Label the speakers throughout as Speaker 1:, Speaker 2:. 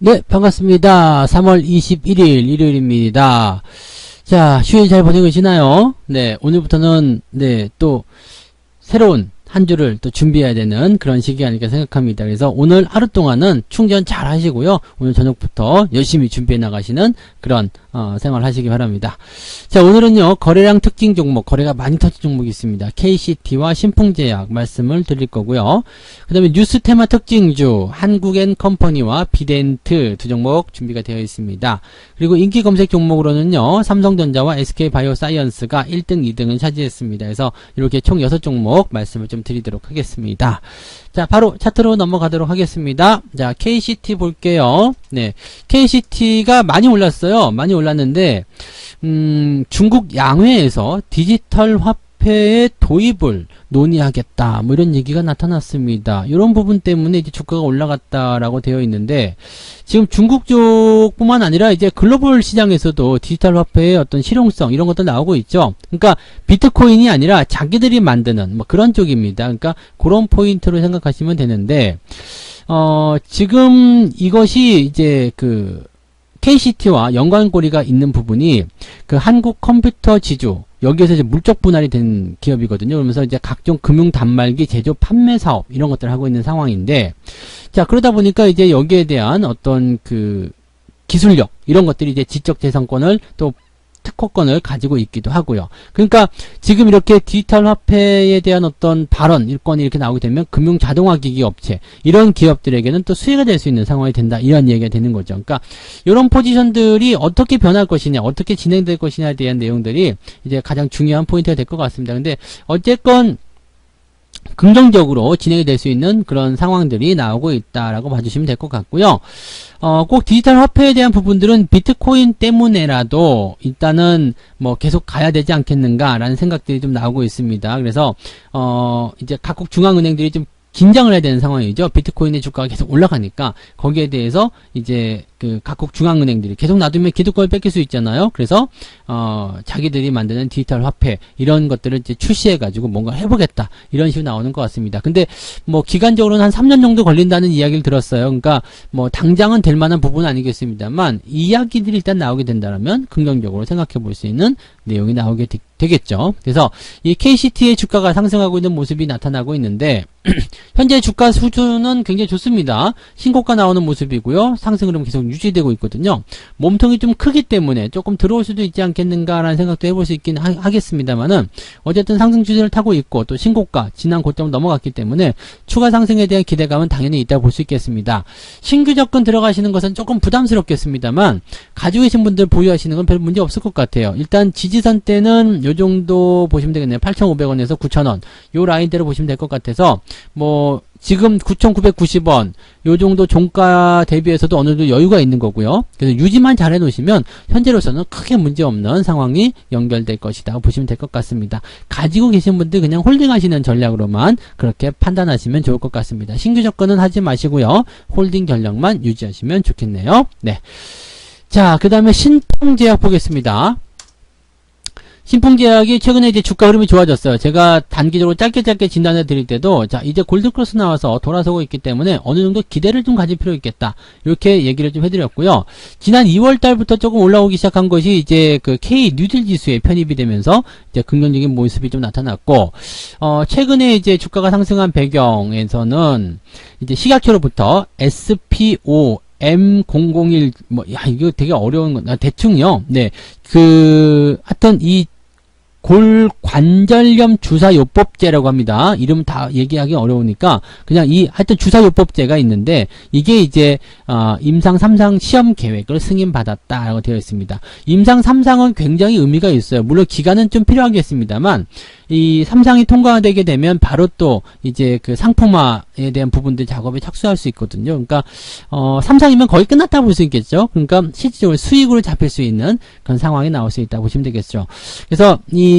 Speaker 1: 네, 반갑습니다. 3월 21일 일요일입니다. 자, 휴일 잘 보내고 계시나요? 네, 오늘부터는 또 새로운 한 주를 또 준비해야 되는 그런 시기가 아닐까 생각합니다. 그래서 오늘 하루 동안은 충전 잘 하시고요. 오늘 저녁부터 열심히 준비해 나가시는 그런 생활 하시기 바랍니다. 자, 오늘은요, 거래량 특징 종목, 거래가 많이 터진 종목이 있습니다. KCT와 신풍제약 말씀을 드릴 거고요. 그 다음에 뉴스 테마 특징주, 한국엔컴퍼니와 비덴트 두 종목 준비가 되어 있습니다. 그리고 인기 검색 종목으로는요, 삼성전자와 SK바이오사이언스가 1등, 2등을 차지했습니다. 그래서 이렇게 총 6종목 말씀을 좀 드리도록 하겠습니다. 자, 바로 차트로 넘어가도록 하겠습니다. 자, KCT 볼게요. 네, KCT가 많이 올랐어요. 많이 올랐는데 중국 양회에서 디지털 화폐의 도입을 논의하겠다, 뭐 이런 얘기가 나타났습니다. 이런 부분 때문에 이제 주가가 올라갔다라고 되어 있는데, 지금 중국 쪽뿐만 아니라 이제 글로벌 시장에서도 디지털 화폐의 어떤 실용성 이런 것도 나오고 있죠. 그러니까 비트코인이 아니라 자기들이 만드는 뭐 그런 쪽입니다. 그러니까 그런 포인트로 생각하시면 되는데, 지금 이것이 이제 그 KCT와 연관고리가 있는 부분이 그 한국 컴퓨터 지주, 여기에서 이제 물적 분할이 된 기업이거든요. 그러면서 이제 각종 금융 단말기 제조 판매 사업 이런 것들을 하고 있는 상황인데, 자, 그러다 보니까 이제 여기에 대한 어떤 그 기술력 이런 것들이 이제 지적 재산권을 또 특허권을 가지고 있기도 하고요. 그러니까 지금 이렇게 디지털 화폐에 대한 어떤 발언, 일권이 이렇게 나오게 되면 금융 자동화 기기 업체 이런 기업들에게는 또 수혜가 될 수 있는 상황이 된다, 이런 얘기가 되는 거죠. 그러니까 이런 포지션들이 어떻게 변할 것이냐, 어떻게 진행될 것이냐에 대한 내용들이 이제 가장 중요한 포인트가 될 것 같습니다. 근데 어쨌건 긍정적으로 진행이 될 수 있는 그런 상황들이 나오고 있다라고 봐주시면 될 것 같고요. 꼭 디지털 화폐에 대한 부분들은 비트코인 때문에라도 일단은 뭐 계속 가야 되지 않겠는가라는 생각들이 좀 나오고 있습니다. 그래서 이제 각국 중앙은행들이 좀 긴장을 해야 되는 상황이죠. 비트코인의 주가가 계속 올라가니까 거기에 대해서 이제 그 각국 중앙은행들이 계속 놔두면 기득권을 뺏길 수 있잖아요. 그래서 자기들이 만드는 디지털 화폐 이런 것들을 이제 출시해가지고 뭔가 해보겠다, 이런 식으로 나오는 것 같습니다. 근데 뭐 기간적으로는 한 3년 정도 걸린다는 이야기를 들었어요. 그러니까 뭐 당장은 될 만한 부분은 아니겠습니다만 이야기들이 일단 나오게 된다면 긍정적으로 생각해 볼 수 있는 내용이 나오게 되겠죠. 그래서 이 KCT의 주가가 상승하고 있는 모습이 나타나고 있는데 현재 주가 수준은 굉장히 좋습니다. 신고가 나오는 모습이고요. 상승 흐름 계속 유지되고 있거든요. 몸통이 좀 크기 때문에 조금 들어올 수도 있지 않겠는가라는 생각도 해볼 수 있긴 하겠습니다만은, 어쨌든 상승 추세를 타고 있고 또 신고가 지난 고점을 넘어갔기 때문에 추가 상승에 대한 기대감은 당연히 있다고 볼 수 있겠습니다. 신규 접근 들어가시는 것은 조금 부담스럽겠습니다만 가지고 계신 분들 보유하시는 건 별 문제 없을 것 같아요. 일단 지지선 때는 요 정도 보시면 되겠네요. 8,500원에서 9,000원 요 라인대로 보시면 될 것 같아서, 뭐 지금 9,990원 요 정도 종가 대비해서도 어느 정도 여유가 있는 거고요. 그래서 유지만 잘 해놓으시면 현재로서는 크게 문제없는 상황이 연결될 것이다 보시면 될 것 같습니다. 가지고 계신 분들 그냥 홀딩하시는 전략으로만 그렇게 판단하시면 좋을 것 같습니다. 신규 접근은 하지 마시고요. 홀딩 전략만 유지하시면 좋겠네요. 네. 자, 그 다음에 신풍제약 보겠습니다. 신풍제약이 최근에 이제 주가 흐름이 좋아졌어요. 제가 단기적으로 짧게 진단해 드릴 때도, 자, 이제 골드크로스 나와서 돌아서고 있기 때문에 어느 정도 기대를 좀 가질 필요 있겠다, 이렇게 얘기를 좀 해드렸고요. 지난 2월 달부터 조금 올라오기 시작한 것이 이제 그 K 뉴딜 지수에 편입이 되면서 이제 긍정적인 모습이 좀 나타났고, 최근에 이제 주가가 상승한 배경에서는 이제 시각표로부터 SPO M001, 이거 되게 어려운 건, 대충요. 네. 하여튼 골관절염 주사요법제라고 합니다. 이름 다 얘기하기 어려우니까 그냥 하여튼 주사요법제가 있는데, 이게 이제 임상 3상 시험 계획을 승인받았다라고 되어 있습니다. 임상 3상은 굉장히 의미가 있어요. 물론 기간은 좀 필요하겠습니다만 이 3상이 통과되게 되면 바로 또 이제 그 상품화에 대한 부분들 작업에 착수할 수 있거든요. 그러니까 3상이면 거의 끝났다 볼 수 있겠죠. 그러니까 실질적으로 수익으로 잡힐 수 있는 그런 상황이 나올 수 있다고 보시면 되겠죠. 그래서 이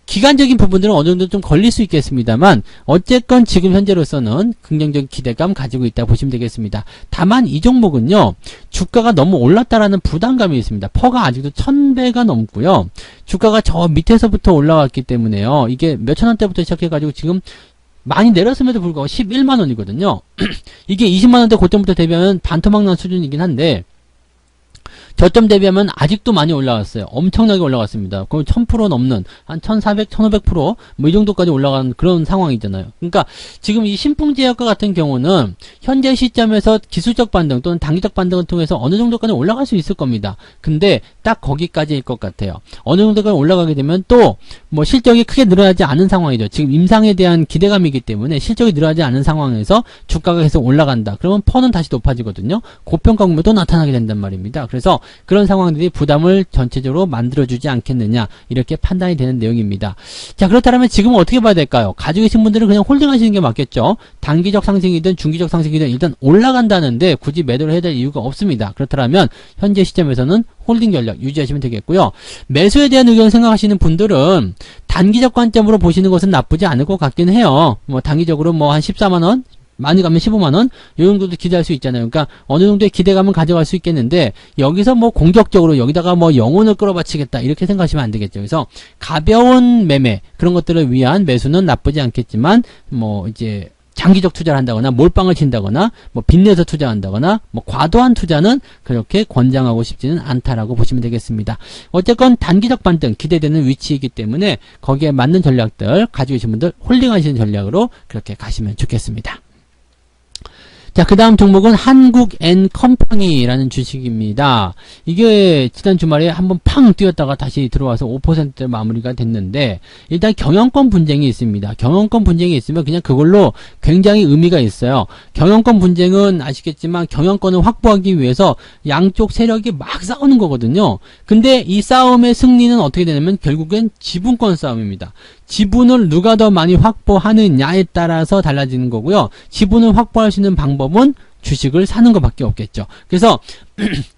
Speaker 1: 기간적인 부분들은 어느 정도 좀 걸릴 수 있겠습니다만, 어쨌건 지금 현재로서는 긍정적인 기대감 가지고 있다고 보시면 되겠습니다. 다만 이 종목은요, 주가가 너무 올랐다라는 부담감이 있습니다. 퍼가 아직도 1000배가 넘고요. 주가가 저 밑에서부터 올라왔기 때문에요. 이게 몇천 원대부터 시작해가지고 지금 많이 내렸음에도 불구하고 11만원이거든요. 이게 20만원대 그때부터 대비하면 반토막난 수준이긴 한데 저점 대비하면 아직도 많이 올라갔어요. 엄청나게 올라갔습니다. 거의 1000% 넘는 한 1400, 1500% 뭐 이 정도까지 올라간 그런 상황이잖아요. 그러니까 지금 이 신풍제약과 같은 경우는 현재 시점에서 기술적 반등 또는 단기적 반등을 통해서 어느 정도까지 올라갈 수 있을 겁니다. 근데 딱 거기까지일 것 같아요. 어느 정도까지 올라가게 되면 또 뭐 실적이 크게 늘어나지 않은 상황이죠. 지금 임상에 대한 기대감이기 때문에 실적이 늘어나지 않은 상황에서 주가가 계속 올라간다. 그러면 펀은 다시 높아지거든요. 고평가 국면도 나타나게 된단 말입니다. 그래서 그런 상황들이 부담을 전체적으로 만들어주지 않겠느냐 이렇게 판단이 되는 내용입니다. 자, 그렇다면 지금은 어떻게 봐야 될까요? 가지고 계신 분들은 그냥 홀딩하시는 게 맞겠죠. 단기적 상승이든 중기적 상승이든 일단 올라간다는데 굳이 매도를 해야 될 이유가 없습니다. 그렇다면 현재 시점에서는 홀딩 전략 유지하시면 되겠고요. 매수에 대한 의견 생각하시는 분들은 단기적 관점으로 보시는 것은 나쁘지 않을 것 같긴 해요. 뭐 단기적으로 뭐 한 14만원 많이 가면 15만원? 이 정도도 기대할 수 있잖아요. 그러니까 어느 정도의 기대감은 가져갈 수 있겠는데 여기서 뭐 공격적으로 여기다가 뭐 영혼을 끌어바치겠다 이렇게 생각하시면 안 되겠죠. 그래서 가벼운 매매 그런 것들을 위한 매수는 나쁘지 않겠지만 뭐 이제 장기적 투자를 한다거나 몰빵을 친다거나 뭐 빚내서 투자한다거나 뭐 과도한 투자는 그렇게 권장하고 싶지는 않다라고 보시면 되겠습니다. 어쨌건 단기적 반등 기대되는 위치이기 때문에 거기에 맞는 전략들 가지고 계신 분들 홀딩하시는 전략으로 그렇게 가시면 좋겠습니다. 자, 그 다음 종목은 한국앤컴퍼니라는 주식입니다. 이게 지난 주말에 한번 팡 뛰었다가 다시 들어와서 5%대 마무리가 됐는데 일단 경영권 분쟁이 있습니다. 경영권 분쟁이 있으면 그냥 그걸로 굉장히 의미가 있어요. 경영권 분쟁은 아시겠지만 경영권을 확보하기 위해서 양쪽 세력이 막 싸우는 거거든요. 근데 이 싸움의 승리는 어떻게 되냐면 결국엔 지분권 싸움입니다. 지분을 누가 더 많이 확보하느냐에 따라서 달라지는 거고요. 지분을 확보할 수 있는 방법은 주식을 사는 것밖에 없겠죠. 그래서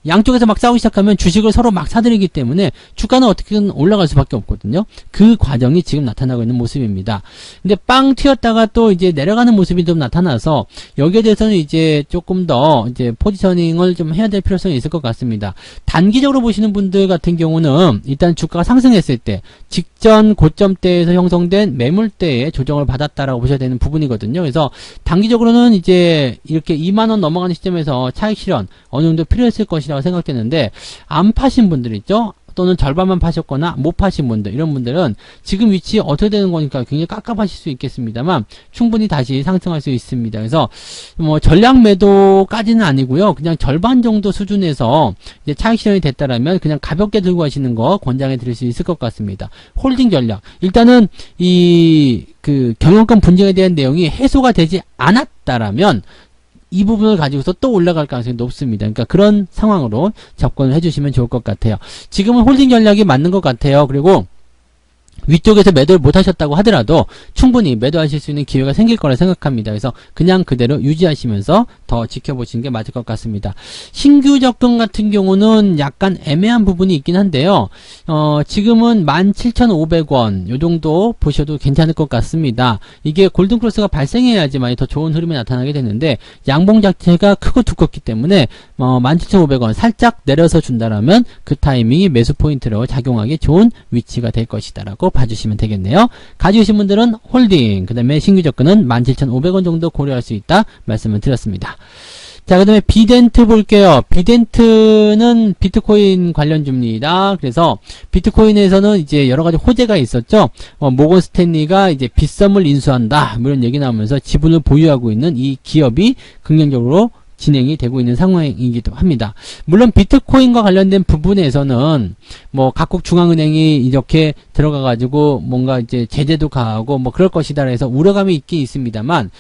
Speaker 1: 양쪽에서 막 싸우기 시작하면 주식을 서로 막 사들이기 때문에 주가는 어떻게든 올라갈 수밖에 없거든요. 그 과정이 지금 나타나고 있는 모습입니다. 근데 빵 튀었다가 또 이제 내려가는 모습이 좀 나타나서 여기에 대해서는 이제 조금 더 이제 포지셔닝을 좀 해야 될 필요성이 있을 것 같습니다. 단기적으로 보시는 분들 같은 경우는 일단 주가가 상승했을 때 직전 고점대에서 형성된 매물대에 조정을 받았다라고 보셔야 되는 부분이거든요. 그래서 단기적으로는 이제 이렇게 2만원 넘어가는 시점에서 차익 실현 어느 정도 필요했을 것이라고 생각되는데 안 파신 분들 있죠? 또는 절반만 파셨거나 못 파신 분들 이런 분들은 지금 위치 어떻게 되는 거니까 굉장히 깝깝하실 수 있겠습니다만 충분히 다시 상승할 수 있습니다. 그래서 뭐 전략 매도까지는 아니고요. 그냥 절반 정도 수준에서 이제 차익 실현이 됐다라면 그냥 가볍게 들고 가시는 거 권장해 드릴 수 있을 것 같습니다. 홀딩 전략. 일단은 이 그 경영권 분쟁에 대한 내용이 해소가 되지 않았다라면 이 부분을 가지고서 또 올라갈 가능성이 높습니다. 그러니까 그런 상황으로 접근을 해주시면 좋을 것 같아요. 지금은 홀딩 전략이 맞는 것 같아요. 그리고 위쪽에서 매도를 못 하셨다고 하더라도 충분히 매도하실 수 있는 기회가 생길 거라 생각합니다. 그래서 그냥 그대로 유지하시면서 더 지켜보시는 게 맞을 것 같습니다. 신규 접근 같은 경우는 약간 애매한 부분이 있긴 한데요. 지금은 17,500원 요 정도 보셔도 괜찮을 것 같습니다. 이게 골든크로스가 발생해야지만 더 좋은 흐름이 나타나게 되는데 양봉 자체가 크고 두껍기 때문에 17,500원 살짝 내려서 준다라면 그 타이밍이 매수 포인트로 작용하기 좋은 위치가 될 것이다 라고 봐주시면 되겠네요. 가지고 계신 분들은 홀딩, 그 다음에 신규 접근은 17,500원 정도 고려할 수 있다 말씀을 드렸습니다. 자, 그 다음에 비덴트 볼게요. 비덴트는 비트코인 관련주입니다. 그래서 비트코인에서는 이제 여러 가지 호재가 있었죠. 모건 스탠리가 이제 빗썸을 인수한다, 뭐 이런 얘기 나오면서 지분을 보유하고 있는 이 기업이 긍정적으로 진행이 되고 있는 상황이기도 합니다. 물론 비트코인과 관련된 부분에서는 뭐 각국 중앙은행이 이렇게 들어가 가지고 뭔가 이제 제재도 가하고 뭐 그럴 것이다 해서 우려감이 있긴 있습니다만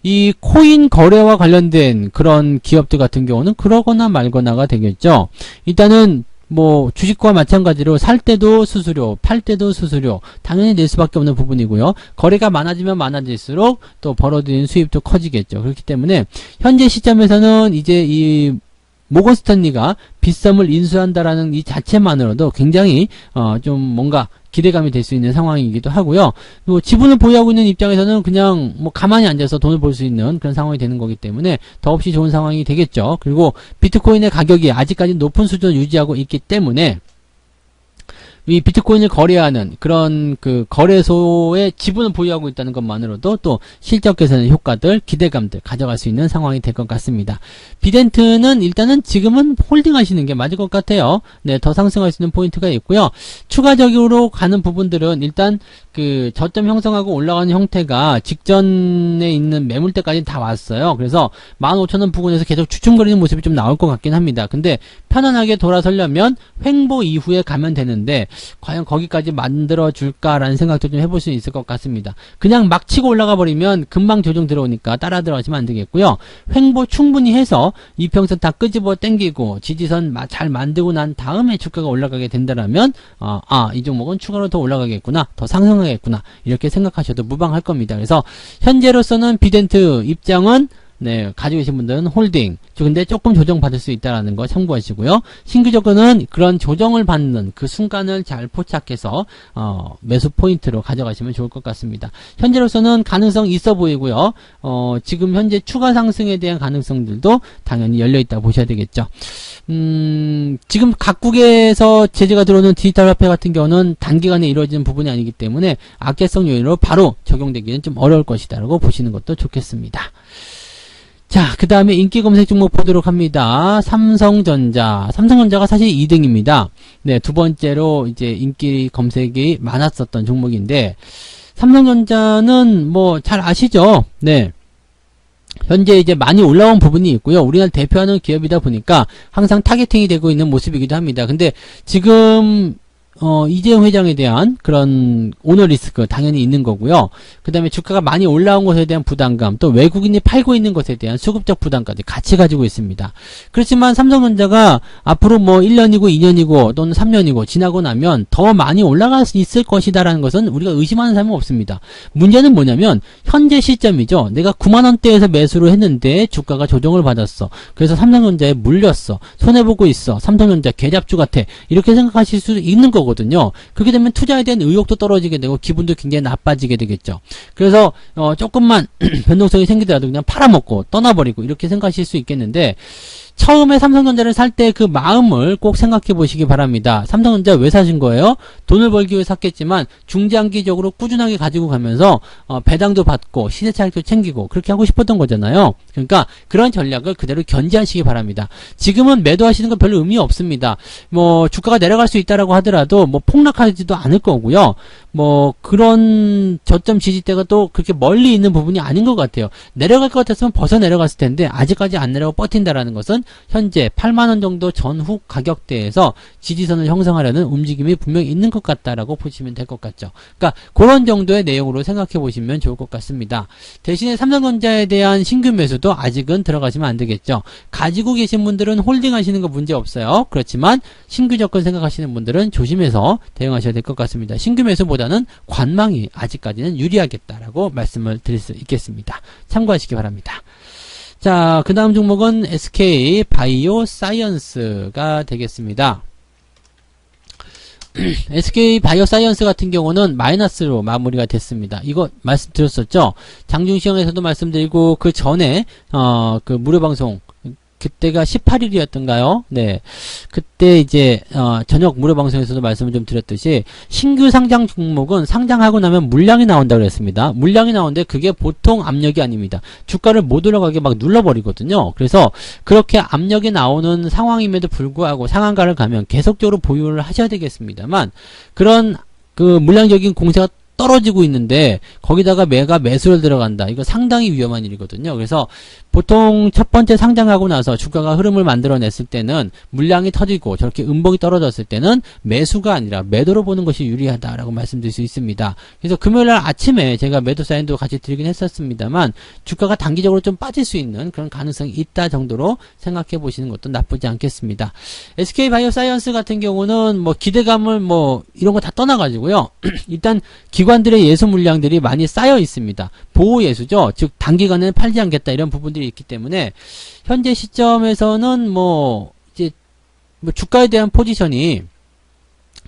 Speaker 1: 이 코인 거래와 관련된 그런 기업들 같은 경우는 그러거나 말거나가 되겠죠. 일단은 뭐 주식과 마찬가지로 살 때도 수수료, 팔 때도 수수료 당연히 낼 수밖에 없는 부분이고요. 거래가 많아지면 많아질수록 또 벌어들이는 수입도 커지겠죠. 그렇기 때문에 현재 시점에서는 이제 이 모건 스탠리가 빗썸을 인수한다라는 이 자체만으로도 굉장히 좀 뭔가 기대감이 될 수 있는 상황이기도 하고요. 또 지분을 보유하고 있는 입장에서는 그냥 뭐 가만히 앉아서 돈을 벌 수 있는 그런 상황이 되는 거기 때문에 더없이 좋은 상황이 되겠죠. 그리고 비트코인의 가격이 아직까지 높은 수준을 유지하고 있기 때문에 이 비트코인을 거래하는 그런 그 거래소의 지분을 보유하고 있다는 것만으로도 또 실적 개선의 효과들, 기대감들 가져갈 수 있는 상황이 될 것 같습니다. 비덴트는 일단은 지금은 홀딩 하시는 게 맞을 것 같아요. 네, 더 상승할 수 있는 포인트가 있고요. 추가적으로 가는 부분들은 일단 그 저점 형성하고 올라가는 형태가 직전에 있는 매물대까지 다 왔어요. 그래서 15,000원 부근에서 계속 주춤거리는 모습이 좀 나올 것 같긴 합니다. 근데 편안하게 돌아서려면 횡보 이후에 가면 되는데 과연 거기까지 만들어 줄까라는 생각도 좀 해볼 수 있을 것 같습니다. 그냥 막 치고 올라가 버리면 금방 조정 들어오니까 따라 들어가시면 안 되겠고요. 횡보 충분히 해서 이평선 다 끄집어 당기고 지지선 잘 만들고 난 다음에 주가가 올라가게 된다라면 이 종목은 추가로 더 올라가겠구나, 더 상승하겠구나, 이렇게 생각하셔도 무방할 겁니다. 그래서 현재로서는 비덴트 입장은 네, 가지고 계신 분들은 홀딩. 근데 조금 조정받을 수 있다는 거 참고하시고요. 신규적으로는 그런 조정을 받는 그 순간을 잘 포착해서, 매수 포인트로 가져가시면 좋을 것 같습니다. 현재로서는 가능성 있어 보이고요. 지금 현재 추가 상승에 대한 가능성들도 당연히 열려있다 보셔야 되겠죠. 지금 각국에서 제재가 들어오는 디지털 화폐 같은 경우는 단기간에 이루어지는 부분이 아니기 때문에 악재성 요인으로 바로 적용되기는 좀 어려울 것이다라고 보시는 것도 좋겠습니다. 자, 그 다음에 인기 검색 종목 보도록 합니다. 삼성전자. 삼성전자가 사실 2등입니다. 네, 두 번째로 이제 인기 검색이 많았었던 종목인데, 삼성전자는 뭐 잘 아시죠? 네. 현재 이제 많이 올라온 부분이 있고요. 우리나라 대표하는 기업이다 보니까 항상 타겟팅이 되고 있는 모습이기도 합니다. 근데 지금 이재용 회장에 대한 그런 오너 리스크 당연히 있는 거고요. 그 다음에 주가가 많이 올라온 것에 대한 부담감, 또 외국인이 팔고 있는 것에 대한 수급적 부담까지 같이 가지고 있습니다. 그렇지만 삼성전자가 앞으로 뭐 1년이고 2년이고 또는 3년이고 지나고 나면 더 많이 올라갈 수 있을 것이다라는 것은 우리가 의심하는 사람은 없습니다. 문제는 뭐냐면 현재 시점이죠. 내가 9만원대에서 매수를 했는데 주가가 조정을 받았어. 그래서 삼성전자에 물렸어. 손해보고 있어. 삼성전자 개잡주 같아. 이렇게 생각하실 수 있는 거거든요. 그렇게 되면 투자에 대한 의욕도 떨어지게 되고 기분도 굉장히 나빠지게 되겠죠. 그래서 조금만 변동성이 생기더라도 그냥 팔아먹고 떠나버리고 이렇게 생각하실 수 있겠는데, 처음에 삼성전자를 살 때 그 마음을 꼭 생각해 보시기 바랍니다. 삼성전자 왜 사신 거예요? 돈을 벌기 위해 샀겠지만 중장기적으로 꾸준하게 가지고 가면서 배당도 받고 시세 차익도 챙기고 그렇게 하고 싶었던 거잖아요. 그러니까 그런 전략을 그대로 견지하시기 바랍니다. 지금은 매도하시는 건 별로 의미 없습니다. 뭐 주가가 내려갈 수 있다라고 하더라도 뭐 폭락하지도 않을 거고요. 뭐 그런 저점 지지대가 또 그렇게 멀리 있는 부분이 아닌 것 같아요. 내려갈 것 같았으면 벌써 내려갔을 텐데 아직까지 안 내려가고 버틴다라는 것은 현재 8만원 정도 전후 가격대에서 지지선을 형성하려는 움직임이 분명히 있는 것 같다라고 보시면 될 것 같죠. 그러니까 그런 정도의 내용으로 생각해 보시면 좋을 것 같습니다. 대신에 삼성전자에 대한 신규 매수도 아직은 들어가시면 안 되겠죠. 가지고 계신 분들은 홀딩 하시는 거 문제 없어요. 그렇지만 신규 접근 생각하시는 분들은 조심해서 대응하셔야 될 것 같습니다. 신규 매수보다는 관망이 아직까지는 유리하겠다라고 말씀을 드릴 수 있겠습니다. 참고하시기 바랍니다. 자, 그 다음 종목은 SK 바이오 사이언스가 되겠습니다. SK 바이오 사이언스 같은 경우는 마이너스로 마무리가 됐습니다. 이거 말씀드렸었죠? 장중 시황에서도 말씀드리고, 그 전에, 그 무료방송, 그때가 18일이었던가요? 네. 그때 이제, 저녁 무료방송에서도 말씀을 좀 드렸듯이, 신규 상장 종목은 상장하고 나면 물량이 나온다고 그랬습니다. 물량이 나오는데 그게 보통 압력이 아닙니다. 주가를 못 올라가게 막 눌러버리거든요. 그래서 그렇게 압력이 나오는 상황임에도 불구하고 상한가를 가면 계속적으로 보유를 하셔야 되겠습니다만, 그런 그 물량적인 공세가 떨어지고 있는데 거기다가 매수를 들어간다. 이거 상당히 위험한 일이거든요. 그래서 보통 첫 번째 상장하고 나서 주가가 흐름을 만들어냈을 때는 물량이 터지고 저렇게 음봉이 떨어졌을 때는 매수가 아니라 매도로 보는 것이 유리하다라고 말씀드릴 수 있습니다. 그래서 금요일날 아침에 제가 매도 사인도 같이 드리긴 했었습니다만 주가가 단기적으로 좀 빠질 수 있는 그런 가능성이 있다 정도로 생각해 보시는 것도 나쁘지 않겠습니다. SK 바이오 사이언스 같은 경우는 뭐 기대감을 뭐 이런 거 다 떠나가지고요. 일단 기관들의 예수 물량들이 많이 쌓여 있습니다. 보호 예수죠. 즉 단기간에는 팔지 않겠다 이런 부분들이 있기 때문에 현재 시점에서는 뭐 이제 뭐 주가에 대한 포지션이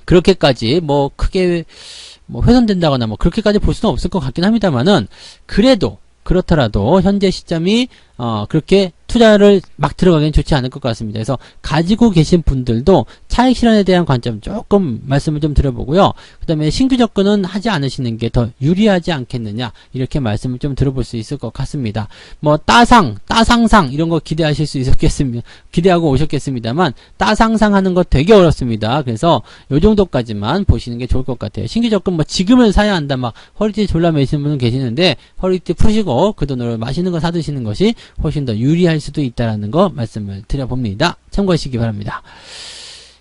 Speaker 1: 그렇게까지 뭐 크게 뭐 훼손된다거나 뭐 그렇게까지 볼 수는 없을 것 같긴 합니다만은 그래도 그렇더라도 현재 시점이 그렇게 투자를 막 들어가기는 좋지 않을 것 같습니다. 그래서 가지고 계신 분들도 차익 실현에 대한 관점 조금 말씀을 좀 드려보고요. 그 다음에 신규 접근은 하지 않으시는 게 더 유리하지 않겠느냐, 이렇게 말씀을 좀 들어볼 수 있을 것 같습니다. 뭐 따상상 이런 거 기대하실 수 있었겠습니다. 기대하고 오셨겠습니다만 따상상 하는 거 되게 어렵습니다. 그래서 요 정도까지만 보시는 게 좋을 것 같아요. 신규 접근 뭐 지금은 사야 한다, 막 허리띠 졸라 매시는 분은 계시는데 허리띠 푸시고 그 돈으로 맛있는 거 사드시는 것이 훨씬 더 유리할 수도 있다라는 거 말씀을 드려봅니다. 참고하시기 바랍니다.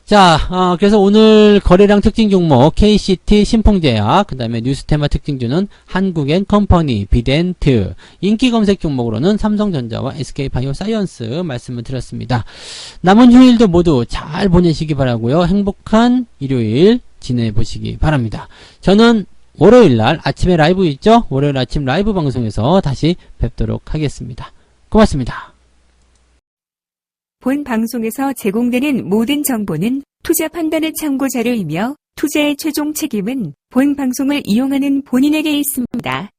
Speaker 1: 자, 그래서 오늘 거래량 특징 종목 KCT 신풍제약, 그 다음에 뉴스테마 특징주는 한국엔컴퍼니, 비덴트, 인기 검색 종목으로는 삼성전자와 SK바이오사이언스 말씀을 드렸습니다. 남은 휴일도 모두 잘 보내시기 바라고요. 행복한 일요일 지내보시기 바랍니다. 저는 월요일날 아침에 라이브 있죠? 월요일 아침 라이브 방송에서 다시 뵙도록 하겠습니다. 고맙습니다.
Speaker 2: 본 방송에서 제공되는 모든 정보는 투자 판단의 참고 자료이며 투자의 최종 책임은 본 방송을 이용하는 본인에게 있습니다.